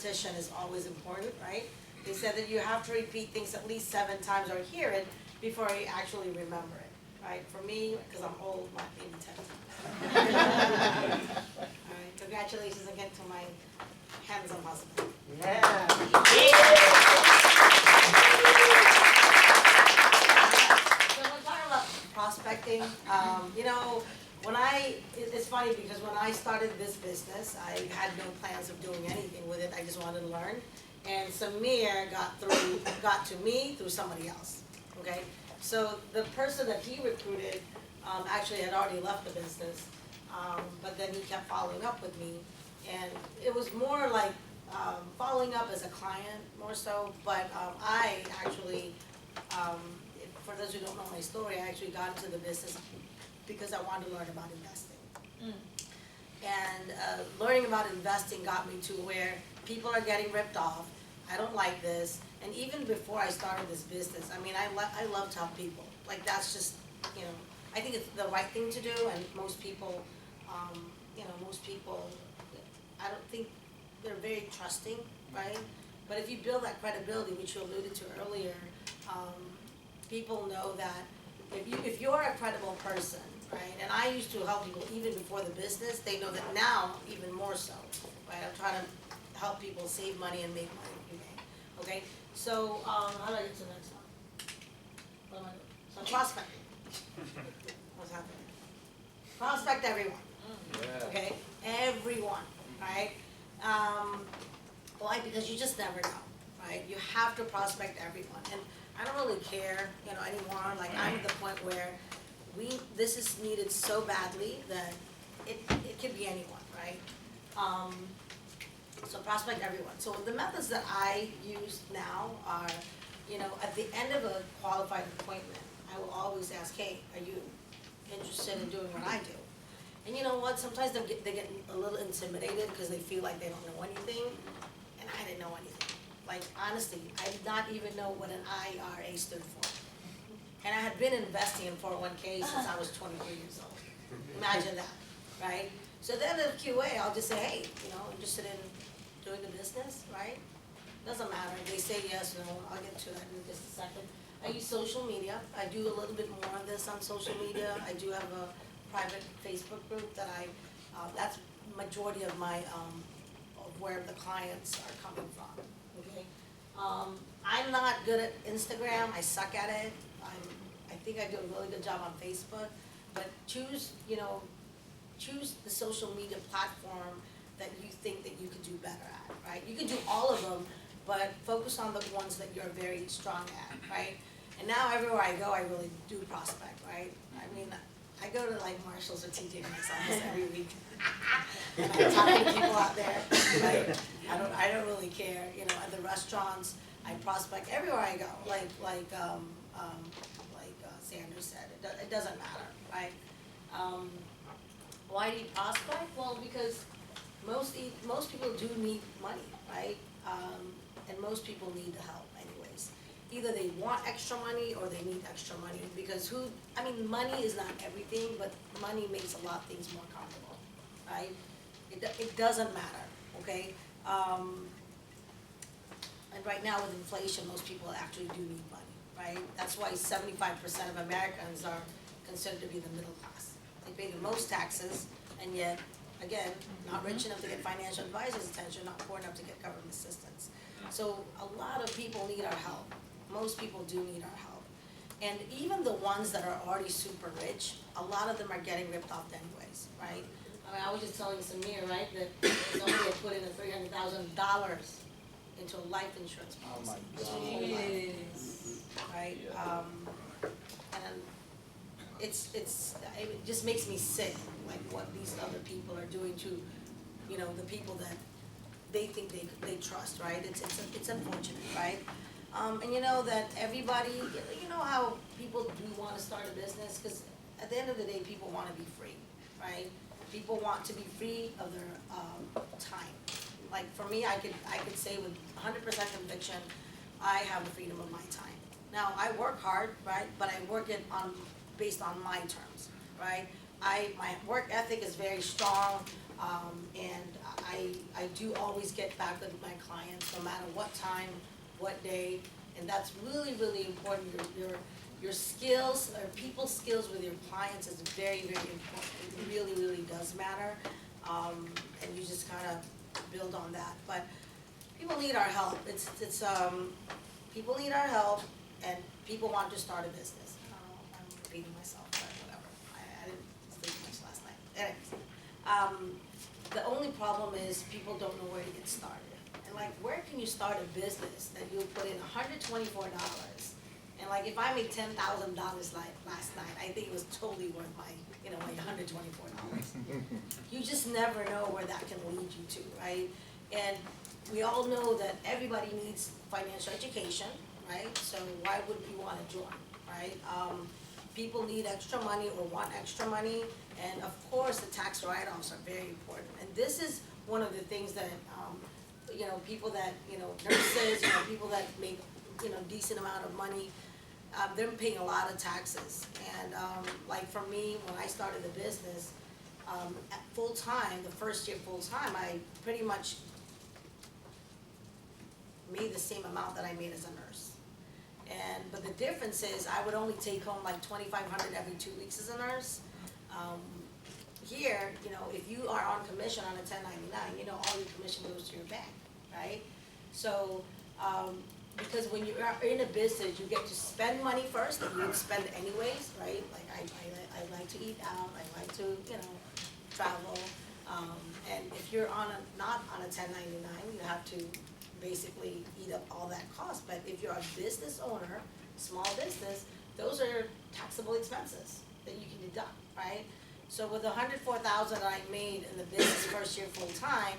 repetition is always important, right? They said that you have to repeat things at least 7 times or hear it before you actually remember it, right? For me, because I'm old, maybe 10 times. All right, congratulations again to my handsome husband. Yeah. So we're talking about prospecting. It's funny because when I started this business, I had no plans of doing anything with it. I just wanted to learn. And Samir got to me through somebody else. Okay, so the person that he recruited actually had already left the business, but then he kept following up with me, and it was more like following up as a client more so. But I actually, for those who don't know my story, I actually got into the business because I wanted to learn about investing. And learning about investing got me to where people are getting ripped off. I don't like this. And even before I started this business, I mean, I love to help people. Like, that's just, I think it's the right thing to do. And most people, I don't think they're very trusting, right? But if you build that credibility, which you alluded to earlier, people know that if you're a credible person, right? And I used to help people even before the business. They know that now even more so, right? I'm trying to help people save money and make money. Okay. So how do I get to the next one? What am I doing? So prospecting. What's happening? Prospect everyone. Okay. Everyone. Right. Why? Because you just never know. Right. You have to prospect everyone, and I don't really care, anymore. Like, I'm at the point where this is needed so badly that it could be anyone, right? So prospect everyone. So the methods that I use now are, at the end of a qualified appointment, I will always ask, hey, are you interested in doing what I do? And you know what? Sometimes they get a little intimidated because they feel like they don't know anything, and I didn't know anything. Like, honestly, I did not even know what an IRA stood for. And I had been investing in 401k since I was 23 years old. Imagine that, right? So then at QA, I'll just say, hey, interested in doing the business, right? Doesn't matter. They say yes, no. I'll get to that in just a second. I use social media. I do a little bit more of this on social media. I do have a private Facebook group that that's majority of my, of where the clients are coming from, okay? I'm not good at Instagram. I suck at it. I think I do a really good job on Facebook, but choose the social media platform that you think that you could do better at, right? You can do all of them, but focus on the ones that you're very strong at, right? And now everywhere I go, I really do prospect, right? I mean, I go to like Marshalls or TJ Maxx almost every week, and I'm talking to people out there, right? I don't really care, at the restaurants, I prospect everywhere I go, like Sanders said, it doesn't matter, right? Why do you prospect? Well, because most people do need money, right? And most people need the help anyways. Either they want extra money or they need extra money, because money is not everything, but money makes a lot of things more comfortable, right? It doesn't matter, okay? And right now with inflation, most people actually do need money, right? That's why 75% of Americans are considered to be the middle class. They pay the most taxes, and yet, again, not rich enough to get financial advisors' attention, not poor enough to get government assistance. So a lot of people need our help. Most people do need our help. And even the ones that are already super rich, a lot of them are getting ripped off anyways, right? I was just telling Samir, right, that somebody had put in $300,000 into a life insurance policy. Oh my God. Right? And it just makes me sick, like what these other people are doing to, the people that they think they trust, right? It's unfortunate, right? And that everybody, how people do want to start a business, because at the end of the day, people want to be free, right? People want to be free of their time. Like for me, I could say with 100% conviction, I have the freedom of my time. Now I work hard, right? But I work it based on my terms, right? My work ethic is very strong. And I do always get back with my clients, no matter what time, what day, and that's really, really important. Your skills, or people's skills with your clients is very, very important. It really, really does matter. And you just kinda build on that. But people need our help. People need our help, and people want to start a business. I'm repeating myself, but whatever. I didn't sleep much last night. Anyways, the only problem is people don't know where to get started. And like, where can you start a business that you'll put in $124? And like, if I made $10,000 like last night, I think it was totally worth my, like $124. You just never know where that can lead you to, right? And we all know that everybody needs financial education, right? So why would you wanna join, right? People need extra money or want extra money, and of course, the tax write-offs are very important. And this is one of the things that, people that, nurses, people that make, decent amount of money, they're paying a lot of taxes. And, like for me, when I started the business, at full-time, the first year full-time, I pretty much made the same amount that I made as a nurse. But the difference is, I would only take home like $2,500 every 2 weeks as a nurse. Here, if you are on commission on a 1099, all your commission goes to your bank, right? So, because when you are in a business, you get to spend money first, and you spend anyways, right? Like, I like to eat out, I like to, travel. And if you're not on a 1099, you have to basically eat up all that cost. But if you're a business owner, small business, those are taxable expenses that you can deduct, right? So with $104,000 that I made in the business first year full time,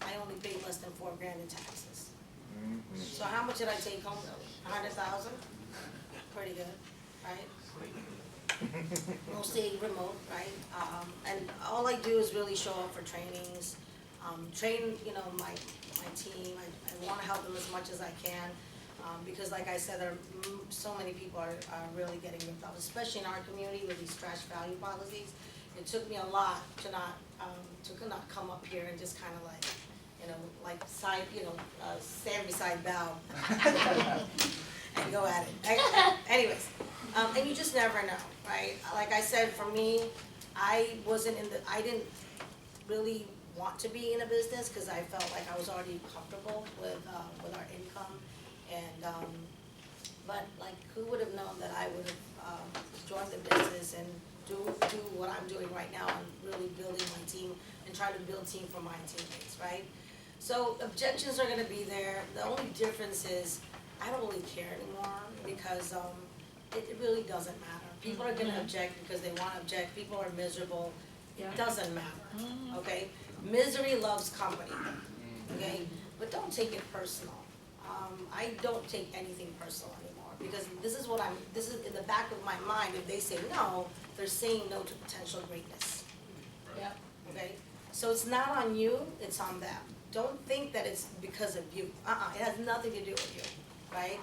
I only paid less than $4,000 in taxes. So how much did I take home really? 100,000? Pretty good, right? Mostly remote, right? And all I do is really show up for trainings, train, my team. I wanna help them as much as I can, because like I said, there are so many people are really getting ripped off, especially in our community with these trash value policies. It took me a lot to not come up here and just kinda stand beside Val and go at it. Anyways, and you just never know, right? Like I said, for me, I didn't really want to be in a business because I felt like I was already comfortable with our income, and but like, who would have known that I would have joined the business and do what I'm doing right now, and really building my team and try to build team for my teammates, right? So objections are gonna be there. The only difference is I don't really care anymore, because it really doesn't matter. People are gonna object because they wanna object. People are miserable. It doesn't matter, okay? Misery loves company, okay? But don't take it personal. I don't take anything personal anymore, because this is in the back of my mind. If they say no, they're saying no to potential greatness. Yep. Okay? So it's not on you, it's on them. Don't think that it's because of you. It has nothing to do with you, right?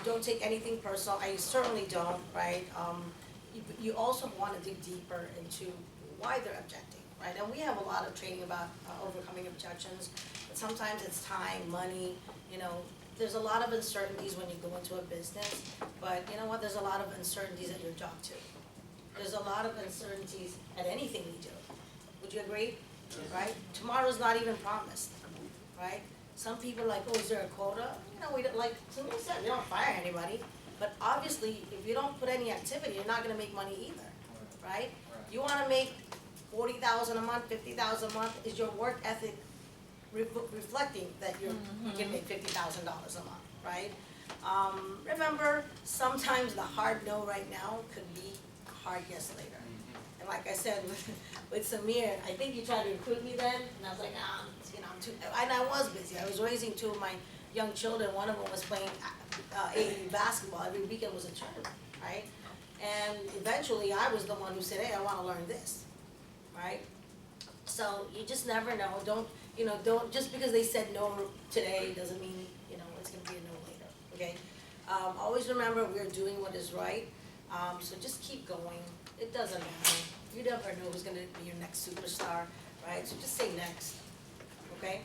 Don't take anything personal. I certainly don't, right? You also want to dig deeper into why they're objecting, right? And we have a lot of training about overcoming objections, but sometimes it's time, money, there's a lot of uncertainties when you go into a business, but you know what, there's a lot of uncertainties at your job too. There's a lot of uncertainties at anything we do. Would you agree? Right? Tomorrow's not even promised, right? Some people are like, oh, is there a quota? We don't, like somebody said, we don't fire anybody, but obviously, if you don't put any activity, you're not gonna make money either, right? You wanna make $40,000 a month, $50,000 a month, is your work ethic reflecting that you can make $50,000 a month, right? Remember, sometimes the hard no right now could be a hard yes later. And like I said with Samir, I think you tried to recruit me then, and I was like, I'm too, and I was busy. I was raising two of my young children. One of them was playing AAU basketball. Every weekend was a tournament, right? And eventually, I was the one who said, hey, I want to learn this, right? So you just never know. Don't just because they said no today doesn't mean it's gonna be a no later. Okay. Always remember, we're doing what is right. So just keep going. It doesn't matter. You never know who's gonna be your next superstar, right? So just say next, okay?